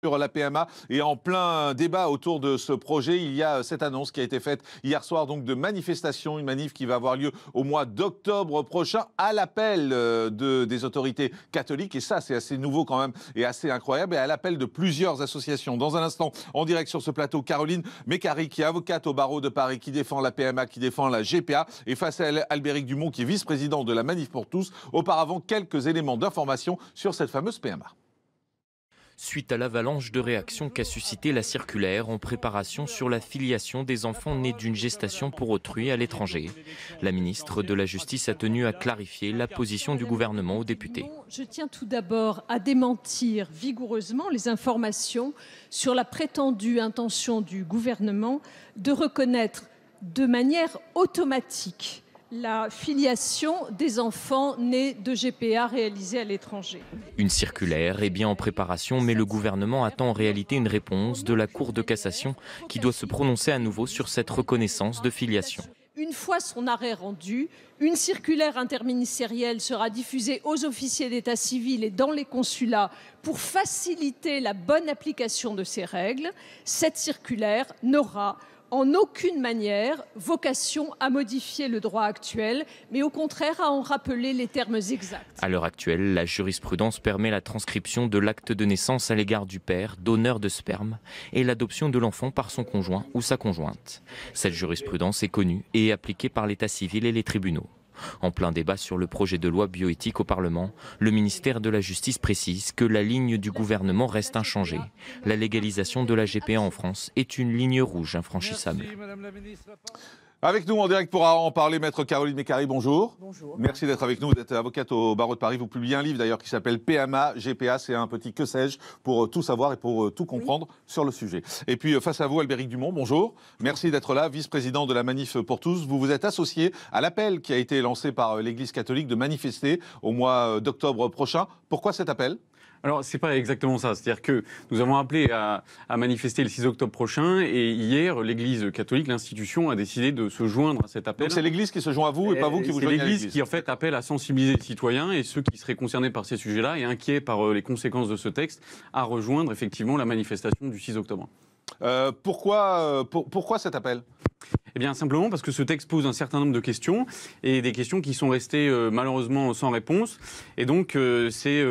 Sur la PMA et en plein débat autour de ce projet, il y a cette annonce qui a été faite hier soir donc de manifestation, une manif qui va avoir lieu au mois d'octobre prochain à l'appel des autorités catholiques et ça c'est assez nouveau quand même et assez incroyable et à l'appel de plusieurs associations. Dans un instant, en direct sur ce plateau, Caroline Mécari qui est avocate au barreau de Paris, qui défend la PMA, qui défend la GPA et face à elle, Albéric Dumont qui est vice-président de la Manif pour tous. Auparavant, quelques éléments d'information sur cette fameuse PMA. Suite à l'avalanche de réactions qu'a suscité la circulaire en préparation sur la filiation des enfants nés d'une gestation pour autrui à l'étranger. La ministre de la Justice a tenu à clarifier la position du gouvernement aux députés. Je tiens tout d'abord à démentir vigoureusement les informations sur la prétendue intention du gouvernement de reconnaître de manière automatique la filiation des enfants nés de GPA réalisés à l'étranger. Une circulaire est bien en préparation, mais le gouvernement attend en réalité une réponse de la Cour de cassation qui doit se prononcer à nouveau sur cette reconnaissance de filiation. Une fois son arrêt rendu, une circulaire interministérielle sera diffusée aux officiers d'état civil et dans les consulats pour faciliter la bonne application de ces règles. Cette circulaire n'aura en aucune manière vocation à modifier le droit actuel, mais au contraire à en rappeler les termes exacts. À l'heure actuelle, la jurisprudence permet la transcription de l'acte de naissance à l'égard du père, donneur de sperme, et l'adoption de l'enfant par son conjoint ou sa conjointe. Cette jurisprudence est connue et est appliquée par l'état civil et les tribunaux. En plein débat sur le projet de loi bioéthique au Parlement, le ministère de la Justice précise que la ligne du gouvernement reste inchangée. La légalisation de la GPA en France est une ligne rouge infranchissable. Merci, Madame la Ministre. Avec nous en direct pour en parler, Maître Caroline Mécari, bonjour. Bonjour. Merci d'être avec nous. Vous êtes avocate au barreau de Paris. Vous publiez un livre d'ailleurs qui s'appelle PMA, GPA. C'est un petit que sais-je pour tout savoir et pour tout comprendre sur le sujet. Et puis face à vous, Albéric Dumont, bonjour. Merci d'être là, vice-président de la Manif pour tous. Vous vous êtes associé à l'appel qui a été lancé par l'Église catholique de manifester au mois d'octobre prochain. Pourquoi cet appel ? Alors, c'est pas exactement ça. C'est-à-dire que nous avons appelé à manifester le 6 octobre prochain et hier, l'Église catholique, l'institution, a décidé de se joindre à cet appel. Donc c'est l'Église qui se joint à vous et pas vous qui vous joignez à l'Église. C'est l'Église qui, en fait, appelle à sensibiliser les citoyens et ceux qui seraient concernés par ces sujets-là et inquiets par les conséquences de ce texte à rejoindre effectivement la manifestation du 6 octobre. Pourquoi cet appel ? Eh bien, simplement parce que ce texte pose un certain nombre de questions et des questions qui sont restées malheureusement sans réponse. Et donc, c'est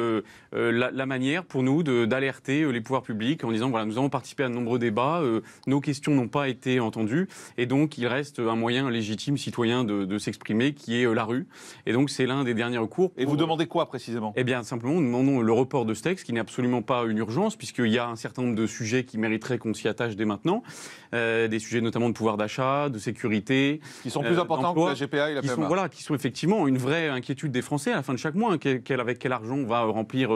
la manière pour nous d'alerter les pouvoirs publics en disant voilà, nous avons participé à de nombreux débats, nos questions n'ont pas été entendues et donc il reste un moyen légitime citoyen de s'exprimer qui est la rue. Et donc, c'est l'un des derniers recours. Et vous demandez quoi précisément ? Eh bien, simplement, nous demandons le report de ce texte qui n'est absolument pas une urgence puisqu'il y a un certain nombre de sujets qui mériteraient qu'on s'y attache dès maintenant. Des sujets notamment de pouvoir d'achat, de sécurité. Qui sont plus importants que la GPA et la PMA. Qui sont effectivement une vraie inquiétude des Français à la fin de chaque mois. Avec quel argent on va remplir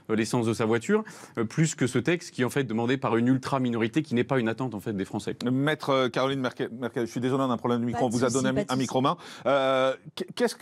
l'essence de sa voiture, plus que ce texte qui est en fait demandé par une ultra-minorité qui n'est pas une attente en fait des Français. Maître Caroline Merkel, je suis désolé, on a un problème de micro, on vous a donné un micro-main. Qu'est-ce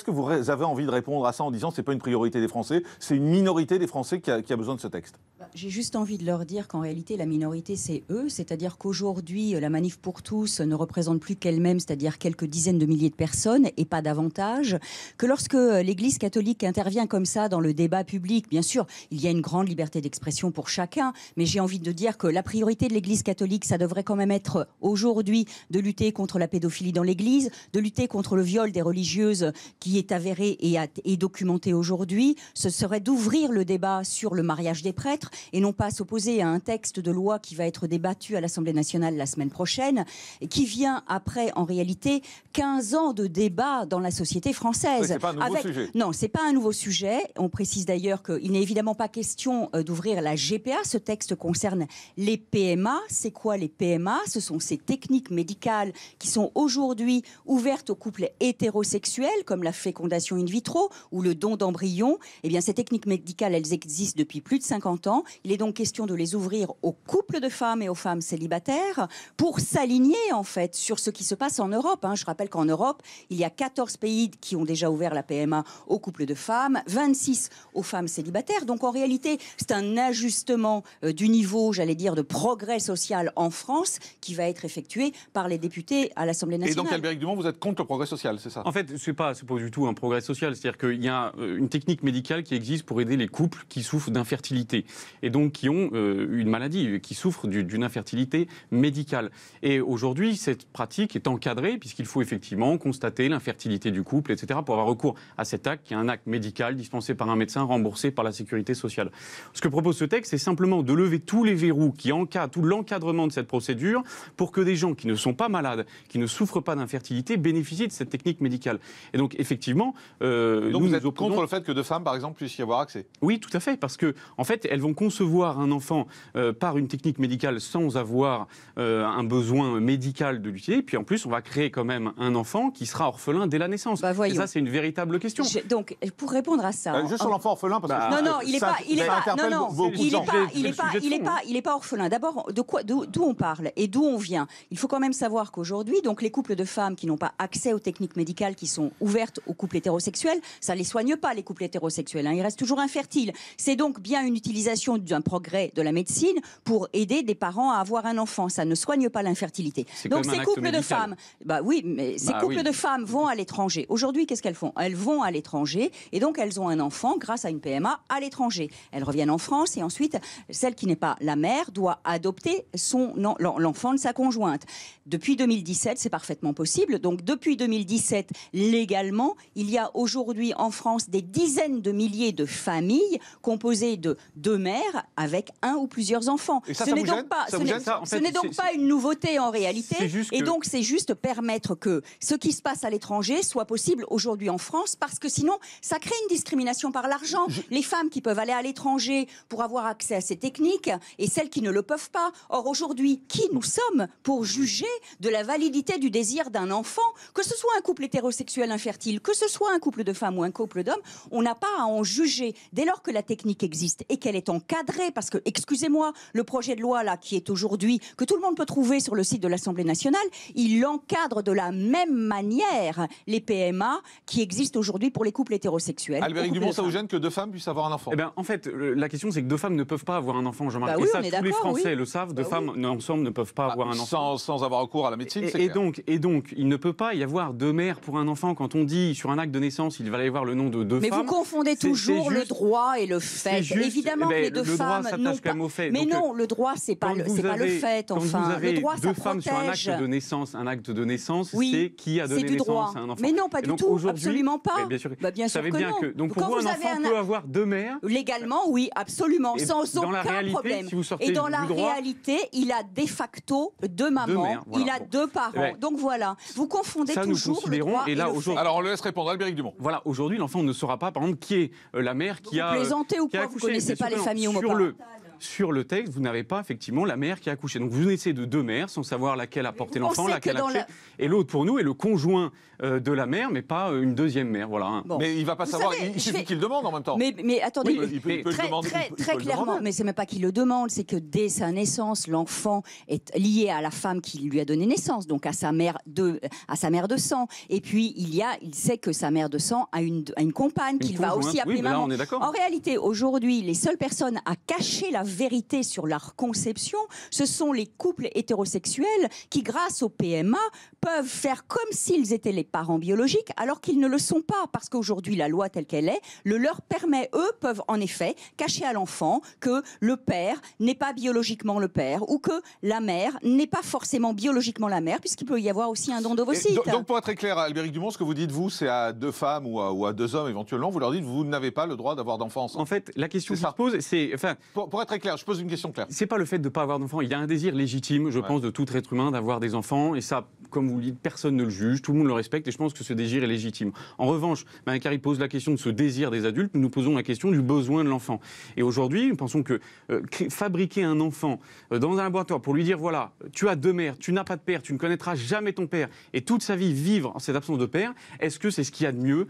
que vous avez envie de répondre à ça en disant que ce n'est pas une priorité des Français, c'est une minorité des Français qui a besoin de ce texte ? J'ai juste envie de leur dire qu'en réalité, la minorité, c'est eux. C'est-à-dire qu'aujourd'hui, la Manif pour tous ne représente plus qu'elle-même, c'est-à-dire quelques dizaines de milliers de personnes et pas davantage. Que lorsque l'Église catholique intervient comme ça dans le débat public, bien sûr, il y a une grande liberté d'expression pour chacun. Mais j'ai envie de dire que la priorité de l'Église catholique, ça devrait quand même être aujourd'hui de lutter contre la pédophilie dans l'Église, de lutter contre le viol des religieuses qui est avéré et documenté aujourd'hui. Ce serait d'ouvrir le débat sur le mariage des prêtres et non pas s'opposer à un texte de loi qui va être débattu à l'Assemblée nationale la semaine prochaine et qui vient après, en réalité, 15 ans de débat dans la société française. Oui, c'est pas un nouveau sujet. Non, c'est pas un nouveau sujet. On précise d'ailleurs qu'il n'est évidemment pas question d'ouvrir la GPA. Ce texte concerne les PMA. C'est quoi les PMA ? Ce sont ces techniques médicales qui sont aujourd'hui ouvertes aux couples hétérosexuels, comme la fécondation in vitro ou le don d'embryons. Eh bien, ces techniques médicales, elles existent depuis plus de 50 ans. Il est donc question de les ouvrir aux couples de femmes et aux femmes célibataires pour s'aligner en fait sur ce qui se passe en Europe. Je rappelle qu'en Europe, il y a 14 pays qui ont déjà ouvert la PMA aux couples de femmes, 26 aux femmes célibataires. Donc en réalité, c'est un ajustement du niveau, j'allais dire, de progrès social en France qui va être effectué par les députés à l'Assemblée nationale. Et donc, Albéric Dumont, vous êtes contre le progrès social, c'est ça ? En fait, c'est pas pas du tout un progrès social. C'est-à-dire qu'il y a une technique médicale qui existe pour aider les couples qui souffrent d'infertilité et donc qui ont une maladie, qui souffrent d'une infertilité médicale. Et aujourd'hui, cette pratique est encadrée puisqu'il faut effectivement constater l'infertilité du couple, etc., pour avoir recours à cet acte qui est un acte médical dispensé par un médecin, remboursé par la sécurité sociale. Ce que propose ce texte, c'est simplement de lever tous les verrous qui encadrent tout l'encadrement de cette procédure pour que des gens qui ne sont pas malades, qui ne souffrent pas d'infertilité, bénéficient de cette technique médicale. Et donc, effectivement... donc vous êtes contre le fait que 2 femmes, par exemple, puissent y avoir accès? Oui, tout à fait, parce que, en fait, elles vont concevoir un enfant par une technique médicale sans avoir un besoin médical de l'utiliser. Puis en plus, on va créer quand même un enfant qui sera orphelin dès la naissance. Et ça, c'est une véritable question. Donc, pour répondre à ça... juste sur l'enfant orphelin, parce que... Non, il n'est pas orphelin. D'abord, d'où on parle et d'où on vient. Il faut quand même savoir qu'aujourd'hui, donc les couples de femmes qui n'ont pas accès aux techniques médicales qui sont ouvertes aux couples hétérosexuels, ça ne les soigne pas, les couples hétérosexuels. Ils restent toujours infertiles. C'est donc bien une utilisation d'un progrès de la médecine pour aider des parents à avoir un enfant. Ça ne soigne pas l'infertilité. Donc ces couples de femmes, de femmes vont à l'étranger. Aujourd'hui, qu'est-ce qu'elles font? Elles vont à l'étranger et donc elles ont un enfant grâce à une PMA à l'étranger. Elles reviennent en France et ensuite, celle qui n'est pas la mère doit adopter l'enfant de sa conjointe. Depuis 2017, c'est parfaitement possible. Donc depuis 2017, légalement, il y a aujourd'hui en France des dizaines de milliers de familles composées de 2 mères avec un ou plusieurs enfants. Et ce n'est donc pas une nouveauté en réalité. Et donc c'est juste permettre que ce qui se passe à l'étranger soit possible aujourd'hui en France, parce que sinon ça crée une discrimination par l'argent. Les femmes qui peuvent aller à l'étranger pour avoir accès à ces techniques et celles qui ne le peuvent pas. Or aujourd'hui, qui nous sommes pour juger de la validité du désir d'un enfant, que ce soit un couple hétérosexuel infertile, que ce soit un couple de femmes ou un couple d'hommes? On n'a pas à en juger dès lors que la technique existe et qu'elle est encadrée, parce que, excusez-moi, le projet de loi là qui est aujourd'hui, que tout le monde peut trouver sur le site de l'Assemblée nationale, il encadre de la même manière les PMA qui existent aujourd'hui pour les couples hétérosexuels. Albéric Dumont, ça vous gêne que 2 femmes puissent avoir un enfant? Eh bien, en fait, la question c'est que 2 femmes ne peuvent pas avoir un enfant, Jean-Marc. Oui, et ça, tous les Français le savent, 2 femmes ensemble ne peuvent pas avoir un enfant. Sans avoir recours à la médecine, c'est clair. Et donc, il ne peut pas y avoir 2 mères pour un enfant. Quand on dit sur un acte de naissance, il va y avoir le nom de 2 femmes. Mais vous confondez toujours le droit et le fait. Évidemment que les 2 femmes n'ont pas... Mais non, le droit, c'est pas le fait, enfin. Le droit, ça protège. 2 femmes sur un acte de naissance, c'est qui a donné naissance à un enfant. Mais non, pas du tout, absolument pas. Bien sûr, bien sûr que non. Donc pour vous, un enfant peut avoir 2 mères? Légalement, oui, absolument, sans aucun problème. Et dans la réalité, il a de facto 2 mamans, il a 2 parents. Donc voilà, vous confondez toujours le droit et le fait. Alors on le laisse répondre, Albéric Dumont. Voilà, aujourd'hui, l'enfant ne saura pas, par exemple, qui est la mère qui a... Vous plaisantez ou quoi? Vous ne connaissez pas les familles homoparentales? Sur le texte, vous n'avez pas effectivement la mère qui a accouché. Donc vous naissez de 2 mères sans savoir laquelle a porté l'enfant, laquelle a accouché. Et l'autre pour nous est le conjoint de la mère, mais pas une 2e mère. Voilà. Bon. Mais il ne va pas savoir, il suffit qu'il demande en même temps. Mais attendez, très clairement, mais ce n'est même pas qu'il le demande, c'est que dès sa naissance, l'enfant est lié à la femme qui lui a donné naissance, donc à sa mère de sang. Et puis il sait que sa mère de sang a une compagne qu'il va aussi appeler maman. En réalité, aujourd'hui, les seules personnes à cacher la vérité sur leur conception, ce sont les couples hétérosexuels qui, grâce au PMA, peuvent faire comme s'ils étaient les parents biologiques, alors qu'ils ne le sont pas, parce qu'aujourd'hui, la loi telle qu'elle est, le leur permet, eux, peuvent en effet cacher à l'enfant que le père n'est pas biologiquement le père, ou que la mère n'est pas forcément biologiquement la mère, puisqu'il peut y avoir aussi un don d'ovocytes. Donc pour être très clair, Albéric Dumont, ce que vous dites, vous, c'est à 2 femmes ou à 2 hommes éventuellement, vous leur dites, vous n'avez pas le droit d'avoir d'enfants ensemble. En fait, la question qui se pose, c'est... Pour être très clair, je pose une question claire. C'est pas le fait de ne pas avoir d'enfants. Il y a un désir légitime, je pense, de tout être humain d'avoir des enfants. Et ça, comme vous le dites, personne ne le juge, tout le monde le respecte. Et je pense que ce désir est légitime. En revanche, Mme Carré pose la question de ce désir des adultes. Nous nous posons la question du besoin de l'enfant. Et aujourd'hui, nous pensons que fabriquer un enfant dans un laboratoire pour lui dire, voilà, tu as 2 mères, tu n'as pas de père, tu ne connaîtras jamais ton père, et toute sa vie vivre en cette absence de père, est-ce que c'est ce qu'il y a de mieux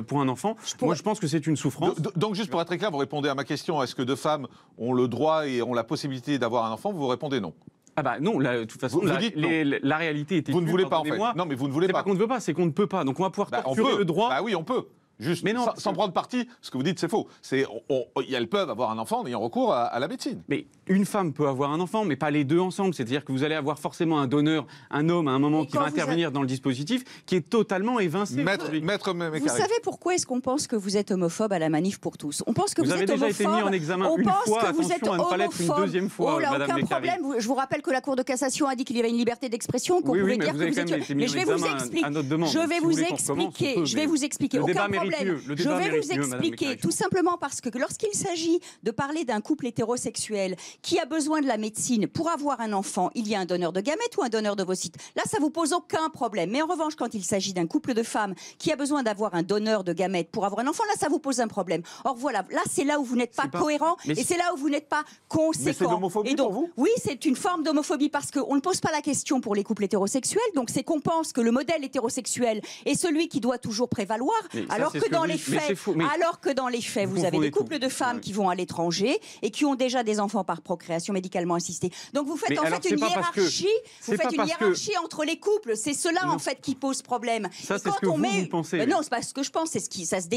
pour un enfant? Moi, je pense que c'est une souffrance. Donc, juste pour être très clair, vous répondez à ma question, est-ce que 2 femmes ont le droit et ont la possibilité d'avoir un enfant? Vous répondez non. Ah bah non, de toute façon, la réalité était... Vous ne voulez pas, en fait. Non, mais vous ne voulez pas. C'est pas qu'on ne veut pas, c'est qu'on ne peut pas. Donc on va pouvoir torturer le droit. Bah oui, on peut. Juste, Mais non, sans prendre parti, ce que vous dites, c'est faux. Elles peuvent avoir un enfant en ayant recours à la médecine. Mais une femme peut avoir un enfant, mais pas les deux ensemble. C'est-à-dire que vous allez avoir forcément un donneur, un homme, à un moment, qui va intervenir dans le dispositif, qui est totalement évincé. Maître Vous Mécari. savez pourquoi est-ce qu'on pense que vous êtes homophobe à la Manif pour tous? On pense que vous avez êtes déjà homophobe. été mis en examen On une pense fois. que vous êtes Attention à ne pas l'être une homophobe. deuxième fois, Oh là, Madame aucun Mécari. problème. Je vous rappelle que la Cour de cassation a dit qu'il y avait une liberté d'expression, qu'on Oui, pouvait mais dire vous que avez vous quand même étiez... été mis Mais en je vais vous examen expliquer. à notre demande. Je vais Si vous voulez qu'on recommence, expliquer. on peut, Je vais mais vous expliquer. le débat Aucun mérite problème. mieux. Le Je débat vais mérite vous mieux, Madame expliquer. Mécari. Tout simplement parce que lorsqu'il s'agit de parler d'un couple hétérosexuel qui a besoin de la médecine pour avoir un enfant, il y a un donneur de gamètes ou un donneur d'ovocytes. Là, ça vous pose aucun problème. Mais en revanche, quand il s'agit d'un couple de femmes qui a besoin d'avoir un donneur de gamètes pour avoir un enfant, là, ça vous pose un problème. Or voilà, là, c'est là où vous n'êtes pas cohérent et c'est là où vous n'êtes pas conséquent. Mais c'est de l'homophobie pour vous ? Oui, c'est une forme d'homophobie parce qu'on ne pose pas la question pour les couples hétérosexuels. Donc c'est qu'on pense que le modèle hétérosexuel est celui qui doit toujours prévaloir, alors que dans les faits, vous avez des couples de femmes qui vont à l'étranger et qui ont déjà des enfants par procréation médicalement assistée. Donc vous faites une hiérarchie. Vous faites une hiérarchie entre les couples. C'est cela en fait qui pose problème. Ça, c'est ce que vous pensez. Non, c'est pas ce que je pense. C'est ce qui ça se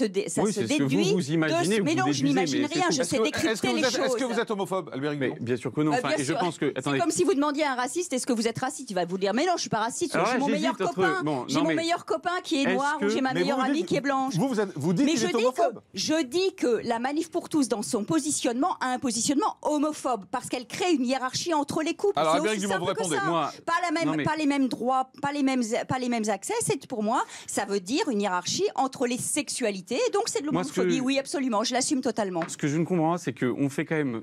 déduit. Vous imaginez. Mais non, je n'imagine rien. Je sais décrypter les choses. Est-ce que vous êtes homophobe, Albéric Dumont ? Bien sûr que non. Et je pense que c'est comme si vous demandiez à un raciste est-ce que vous êtes raciste, il va vous dire mais non, je suis pas raciste. J'ai mon meilleur copain. J'ai mon meilleur copain qui est noir ou j'ai ma meilleure amie qui est blanche. Vous dites qu'il est homophobe. Je dis que la Manif pour tous, dans son positionnement, a un positionnement homophobe parce qu'elle crée une hiérarchie entre les couples. Alors, c'est Albéric aussi Dumont, vous simple que répondez. ça. Pas les mêmes droits, pas les mêmes accès. C'est pour moi, ça veut dire une hiérarchie entre les sexualités. Et donc c'est de l'homophobie. Oui, absolument. Je l'assume totalement. Ce que je ne comprends pas, c'est qu'on fait quand même,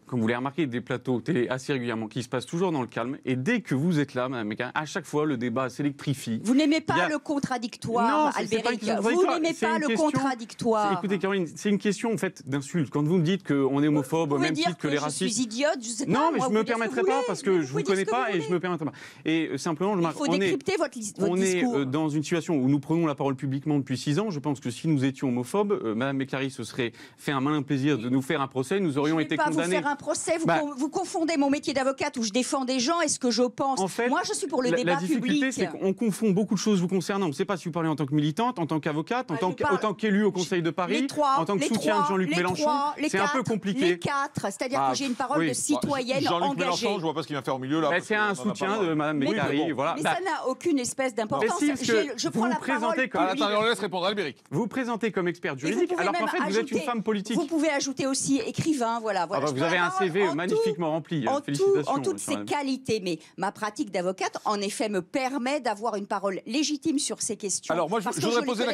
comme vous l'avez remarqué, des plateaux télé assez régulièrement qui se passent toujours dans le calme. Et dès que vous êtes là, Madame Mécari, à chaque fois, le débat s'électrifie. Vous n'aimez pas le contradictoire, Albéric. Vous n'aimez pas le contradictoire. Écoutez, Caroline, c'est une question en fait d'insulte. Quand vous me dites qu'on est homophobe au même titre que les racistes. Je suis idiote, je sais pas. Non, mais je ne me permettrai pas parce que je ne vous connais pas et je ne me permettrai pas. Et simplement, je remarque, il faut décrypter votre discours. On est dans une situation où nous prenons la parole publiquement depuis 6 ans. Je pense que si nous étions homophobes, Madame Mécari se serait fait un malin plaisir de nous faire un procès. Nous aurions été condamnés. Je ne vais pas vous faire un procès. Vous confondez mon métier d'avocate où je défends des gens et ce que je pense. En fait, moi, je suis pour le débat public. La difficulté, c'est qu'on confond beaucoup de choses vous concernant. On ne sait pas si vous parlez en tant que militante, en tant qu'avocate, en tant qu'élue au Conseil de Paris, en tant que soutien de Jean-Luc Mélenchon. C'est un peu compliqué. Les quatre, c'est-à-dire que j'ai une parole de citoyenne engagée. Jean-Luc Mélenchon, je ne vois pas ce qu'il vient faire au milieu là. C'est un soutien de Madame Mécari. Mais ça n'a aucune espèce d'importance. Je prends la parole. Attendez, on laisse répondre Albéric. Vous vous présentez comme experte juridique, alors qu'en fait vous êtes une femme politique. Vous pouvez ajouter aussi écrivain, voilà. Vous avez un CV magnifiquement rempli. Félicitations. En toutes ses qualités, mais ma pratique d'avocate, en effet, me permet d'avoir une parole légitime sur ces questions. Alors moi, je voudrais poser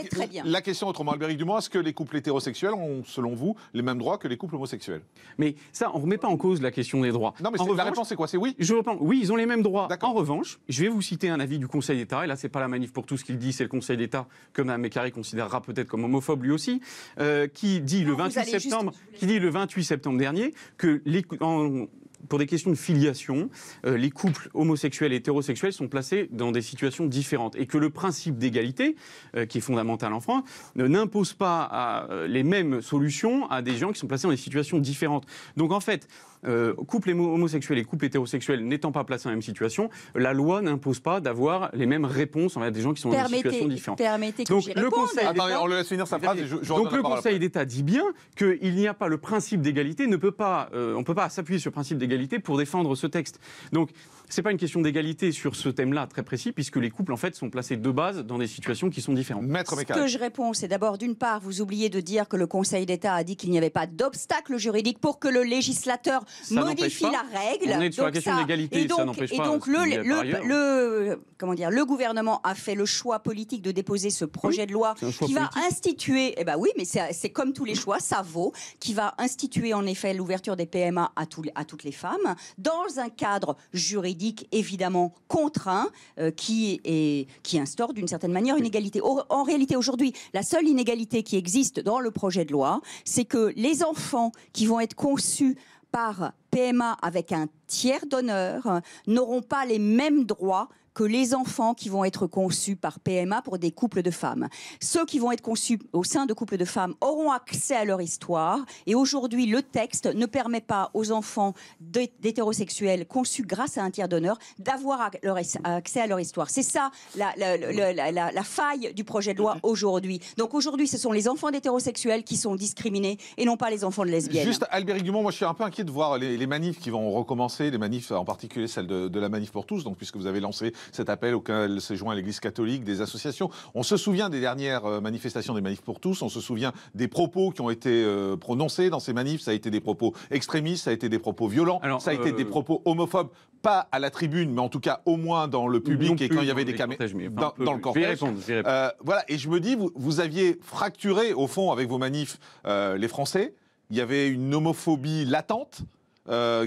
la question autrement, Albéric Dumont. Est-ce que les couples hétérosexuels ont, selon vous, les mêmes droits que les couples homosexuels? Mais ça, on ne remet pas en cause la question des droits. Non, mais la réponse, c'est quoi? C'est oui. Je reprends. Oui, ils ont les mêmes droits. En revanche, je vais vous citer un avis du Conseil d'État, et là, c'est pas la Manif pour tous qui le dit, c'est le Conseil d'État, que Mme Mécari considérera peut-être comme homophobe lui aussi, qui dit le 28 septembre dernier que pour des questions de filiation, les couples homosexuels et hétérosexuels sont placés dans des situations différentes et que le principe d'égalité, qui est fondamental en France, n'impose pas les mêmes solutions à des gens qui sont placés dans des situations différentes. Donc en fait, couples homosexuels et couples hétérosexuels n'étant pas placés dans la même situation, la loi n'impose pas d'avoir les mêmes réponses envers des gens qui sont dans des situations différentes. Donc le Conseil d'État, on le laisse finir sa phrase. Donc le Conseil d'État dit bien qu'il n'y a pas le principe d'égalité, on ne peut pas s'appuyer sur le principe d'égalité pour défendre ce texte. Donc c'est pas une question d'égalité sur ce thème-là très précis, puisque les couples en fait sont placés de base dans des situations qui sont différentes. Maître Mécari. Ce que je réponds, c'est d'abord d'une part, vous oubliez de dire que le Conseil d'État a dit qu'il n'y avait pas d'obstacle juridique pour que le législateur modifie la règle. On est sur la question de l'égalité, ça n'empêche pas. Et donc le gouvernement a fait le choix politique de déposer ce projet de loi qui va instituer. Eh ben oui, mais c'est comme tous les choix, ça vaut. Qui va instituer en effet l'ouverture des PMA à toutes les femmes dans un cadre juridique évidemment contraint qui instaure d'une certaine manière une égalité. En réalité, aujourd'hui, la seule inégalité qui existe dans le projet de loi, c'est que les enfants qui vont être conçus par PMA avec un tiers donneur n'auront pas les mêmes droits que les enfants qui vont être conçus par PMA pour des couples de femmes. Ceux qui vont être conçus au sein de couples de femmes auront accès à leur histoire. Et aujourd'hui, le texte ne permet pas aux enfants d'hétérosexuels conçus grâce à un tiers donneur d'avoir accès à leur histoire. C'est ça la faille du projet de loi aujourd'hui. Donc aujourd'hui, ce sont les enfants d'hétérosexuels qui sont discriminés et non pas les enfants de lesbiennes. Juste, Albéric Dumont, moi je suis un peu inquiet de voir les manifs qui vont recommencer, les manifs en particulier celle de la Manif pour tous, donc puisque vous avez lancé cet appel auquel s'est joint l'Église catholique, des associations. On se souvient des dernières manifestations des Manifs pour tous, on se souvient des propos qui ont été prononcés dans ces manifs, ça a été des propos extrémistes, ça a été des propos violents, ça a été des propos homophobes, pas à la tribune, mais en tout cas au moins dans le public et quand il y avait des caméras dans le cortège. Voilà, et je me dis, vous aviez fracturé au fond avec vos manifs les Français, il y avait une homophobie latente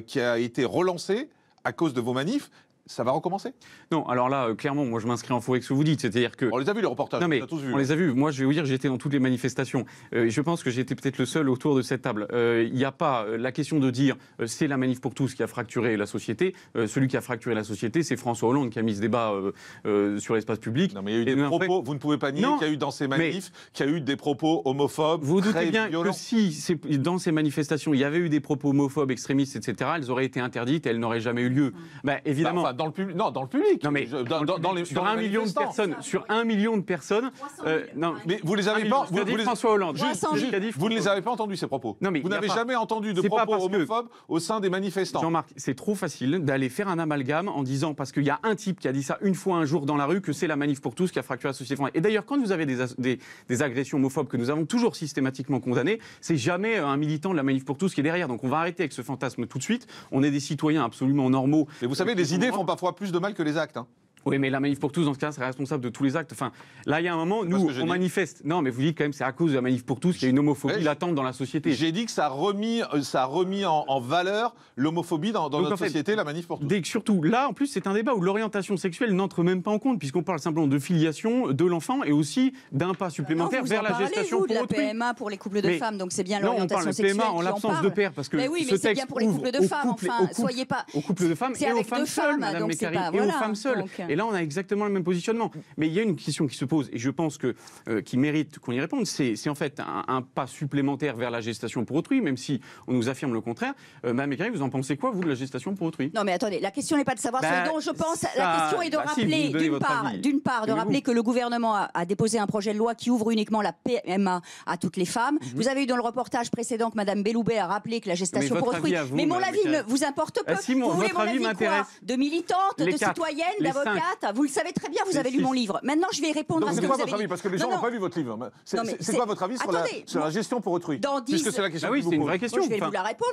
qui a été relancée à cause de vos manifs. Ça va recommencer? Non, alors là, clairement, moi je m'inscris en faux avec ce que vous dites. C'est-à-dire que. On les a vus, les reportages. Non, mais on les a vus. Moi, je vais vous dire, j'étais dans toutes les manifestations. Je pense que j'étais peut-être le seul autour de cette table. Il n'y a pas la question de dire c'est la Manif pour tous qui a fracturé la société. Celui qui a fracturé la société, c'est François Hollande qui a mis ce débat sur l'espace public. Non, mais il y a eu des propos. Vous ne pouvez pas nier qu'il y a eu dans ces manifs, qu'il y a eu des propos homophobes. Vous doutez bien violents. que si dans ces manifestations, il y avait eu des propos homophobes, extrémistes, etc., elles auraient été interdites et elles n'auraient jamais eu lieu. Bah, évidemment. Enfin, dans le public. Non, dans le public. Non, mais sur 1 million de personnes, non, mais vous les avez pas. Vous François Hollande. Vous ne les avez pas entendus ces propos. Non, mais vous n'avez jamais entendu de propos homophobes au sein des manifestants. Jean-Marc, c'est trop facile d'aller faire un amalgame en disant parce qu'il y a un type qui a dit ça une fois un jour dans la rue que c'est la Manif pour tous qui a fracturé la société française. Et d'ailleurs, quand vous avez des agressions homophobes que nous avons toujours systématiquement condamnées, c'est jamais un militant de la Manif pour tous qui est derrière. Donc on va arrêter avec ce fantasme tout de suite. On est des citoyens absolument normaux. Et vous savez, les idées font parfois plus de mal que les actes. Hein. Oui, mais la Manif pour tous, dans ce cas, serait responsable de tous les actes. Enfin, là, il y a un moment, nous, on manifeste. Non, mais vous dites quand même, c'est à cause de la Manif pour tous qu'il y a une homophobie latente dans la société. J'ai dit que ça a remis en valeur l'homophobie dans notre société, la Manif pour tous. Surtout, là, en plus, c'est un débat où l'orientation sexuelle n'entre même pas en compte, puisqu'on parle simplement de filiation de l'enfant et aussi d'un pas supplémentaire vers la gestation pour autrui. Vous parlez, vous, de la PMA pour les couples de femmes, donc c'est bien l'orientation sexuelle. Non, on parle de PMA en l'absence de père, parce que mais oui, mais c'est bien pour les couples de femmes, enfin, soyez pas... Aux couples de femmes et aux femmes seules, Madame Mécari, et aux femmes seules. Et là, on a exactement le même positionnement. Mais il y a une question qui se pose, et je pense qui mérite qu'on y réponde, c'est en fait un pas supplémentaire vers la gestation pour autrui, même si on nous affirme le contraire. Madame Mécari, vous en pensez quoi, vous, de la gestation pour autrui? Non, mais attendez, la question n'est pas de savoir ce dont je pense. La question est de rappeler, d'une part, de rappeler que le gouvernement a déposé un projet de loi qui ouvre uniquement la PMA à toutes les femmes. Vous avez eu dans le reportage précédent que Madame Belloubet a rappelé que la gestation pour autrui. Mais mon avis ne vous importe peu. Vous voulez mon avis quoi? De militante, de citoyenne, d'avocate? Vous le savez très bien, vous avez lu mon livre. Maintenant, je vais répondre à ce que vous avez dit. C'est quoi votre avis? Parce que les gens n'ont pas lu votre livre. C'est quoi votre avis sur la gestion pour autrui? Puisque c'est la question. Ah oui, c'est une vraie question. Je vais vous la répondre.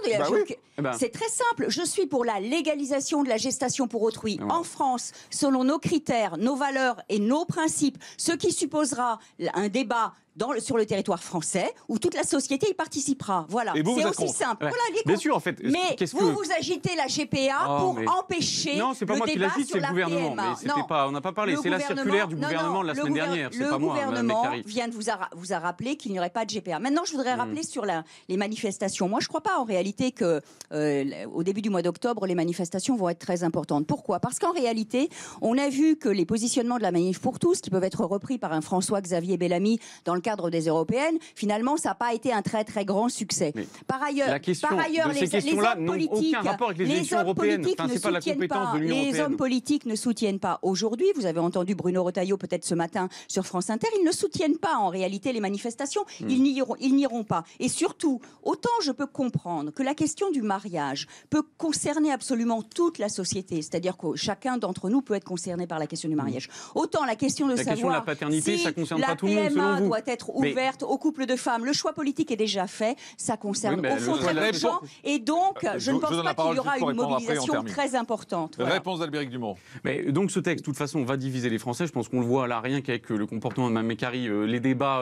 C'est très simple. Je suis pour la légalisation de la gestation pour autrui en France, selon nos critères, nos valeurs et nos principes, ce qui supposera un débat sur le territoire français où toute la société y participera. Voilà, c'est aussi simple. Ouais. Voilà, bien sûr, en fait. Mais vous agitez la GPA pour empêcher non, c'est pas moi qui l'agite, c'est le gouvernement. Mais c'était pas, on n'a pas parlé. C'est la circulaire du gouvernement de la semaine dernière. C'est pas moi, Madame Mécari. Le gouvernement vous a rappelé qu'il n'y aurait pas de GPA. Maintenant, je voudrais rappeler sur les manifestations. Moi, je ne crois pas en réalité que au début du mois d'octobre, les manifestations vont être très importantes. Pourquoi? Parce qu'en réalité, on a vu que les positionnements de la Manif pour tous, qui peuvent être repris par un François-Xavier Bellamy dans le cadre des européennes, finalement, ça n'a pas été un très très grand succès. Mais par ailleurs, les hommes politiques, aucun rapport avec les élections européennes. Enfin, c'est pas la compétence de l'Union européenne. Les hommes politiques ne soutiennent pas aujourd'hui. Vous avez entendu Bruno Retailleau peut-être ce matin sur France Inter. Ils ne soutiennent pas en réalité les manifestations. Ils n'iront pas. Et surtout, autant je peux comprendre que la question du mariage peut concerner absolument toute la société, c'est-à-dire que chacun d'entre nous peut être concerné par la question du mariage. Autant la question de savoir question de la paternité, si ça concerne la pas tout le monde, selon PMA vous. doit être ouverte aux couples de femmes. Le choix politique est déjà fait. Ça concerne au fond très peu de gens. Et donc, je ne pense pas qu'il y aura une mobilisation très importante. Voilà. Réponse d'Albéric Dumont. Mais donc ce texte, de toute façon, va diviser les Français. Je pense qu'on le voit là, rien qu'avec le comportement de Mme Mécari. Les débats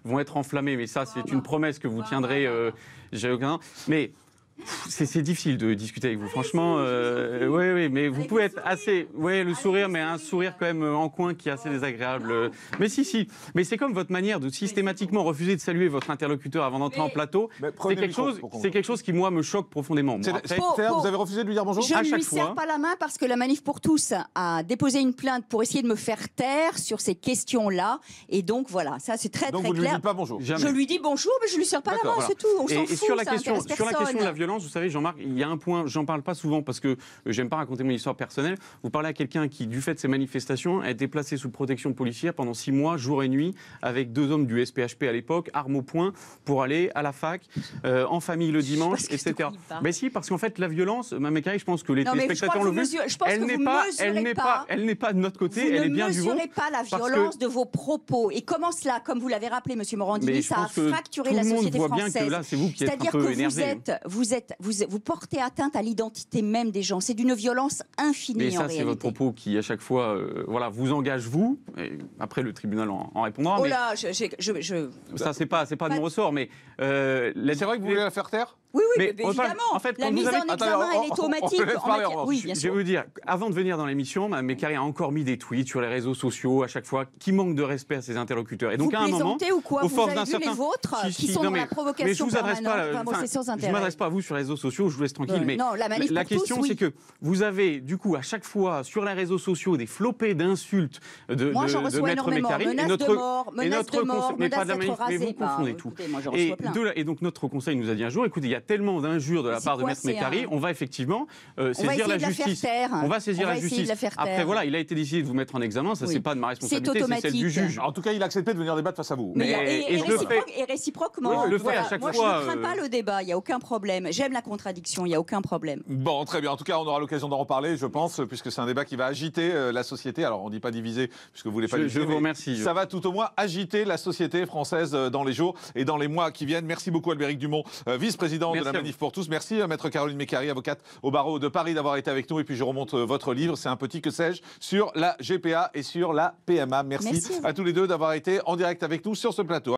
vont être enflammés. Mais ça, c'est une promesse que vous tiendrez. J'ai aucun. Mais C'est difficile de discuter avec vous, franchement. Oui, mais vous pouvez être assez... Oui, le sourire, mais un sourire quand même en coin qui est assez désagréable. Mais si. Mais c'est comme votre manière de systématiquement refuser de saluer votre interlocuteur avant d'entrer en plateau. C'est quelque chose qui, moi, me choque profondément. Bon, vous avez refusé de lui dire bonjour? Je ne lui serre pas la main parce que la Manif pour tous a déposé une plainte pour essayer de me faire taire sur ces questions-là. Et donc, voilà, ça c'est très, donc très vous clair. Ne lui dites pas bonjour? Je lui dis bonjour, mais je ne lui serre pas la main, voilà. c'est tout. On s'en fout, sur la question personne. de la violence, vous savez, Jean-Marc, il y a un point, j'en parle pas souvent parce que j'aime pas raconter mon histoire personnelle. Vous parlez à quelqu'un qui, du fait de ces manifestations, a été placé sous protection policière pendant 6 mois, jour et nuit, avec 2 hommes du SPHP à l'époque, armes au poing, pour aller à la fac, en famille le dimanche, etc. Mais si, parce qu'en fait, la violence, Mme Mécari, je pense que les téléspectateurs l'ont vu, elle n'est pas de notre côté, elle est bien du vôtre. Vous ne mesurez pas la violence de vos propos. Et comment cela, comme vous l'avez rappelé, M. Morandini, ça a fracturé la société française. Bien que là, c'est vous qui êtes un peu énervé. Vous portez atteinte à l'identité même des gens. C'est d'une violence infinie. Mais ça, en c'est votre propos qui, à chaque fois, vous engage, vous. Et après, le tribunal en répondra. Oh là, ça, c'est pas de mon ressort. Mais c'est vrai que vous voulez la faire taire? Oui, mais évidemment. En fait, la mise en examen, elle est automatique. Oui, bien sûr. Je vais vous dire, avant de venir dans l'émission, Mme Mécari a encore mis des tweets sur les réseaux sociaux à chaque fois qui manquent de respect à ses interlocuteurs. Et donc, à un moment, ou quoi? Vous avez vu les vôtres qui sont dans la provocation permanente. Je ne m'adresse pas à vous sur les réseaux sociaux, je vous laisse tranquille. Mais non, la question, c'est que vous avez, du coup, à chaque fois, sur les réseaux sociaux, des flopées d'insultes de Maître Mécari. Menaces de mort, menaces d'être rasé. Mais vous confondez tout. Et donc, notre conseil nous a dit un jour, écoutez, il y a tellement d'injures de la part de Maître Mécari, on va effectivement saisir la justice. On va saisir la justice. Après, voilà, il a été décidé de vous mettre en examen, ça, c'est pas de ma responsabilité, c'est celle du juge. En tout cas, il a accepté de venir débattre face à vous. Et réciproquement. Je le fais à chaque fois. Je ne crains pas le débat, il n'y a aucun problème. J'aime la contradiction, il n'y a aucun problème. Bon, très bien. En tout cas, on aura l'occasion d'en reparler, je pense, puisque c'est un débat qui va agiter la société. Alors, on ne dit pas diviser, puisque vous voulez pas diviser. Je vous remercie. Ça va tout au moins agiter la société française dans les jours et dans les mois qui viennent. Merci beaucoup, Albéric Dumont, vice-président de la Manif pour tous. Merci, Maître Caroline Mécari, avocate au barreau de Paris, d'avoir été avec nous. Et puis, je remonte votre livre, c'est un petit que sais-je, sur la GPA et sur la PMA. Merci à tous les deux d'avoir été en direct avec nous sur ce plateau.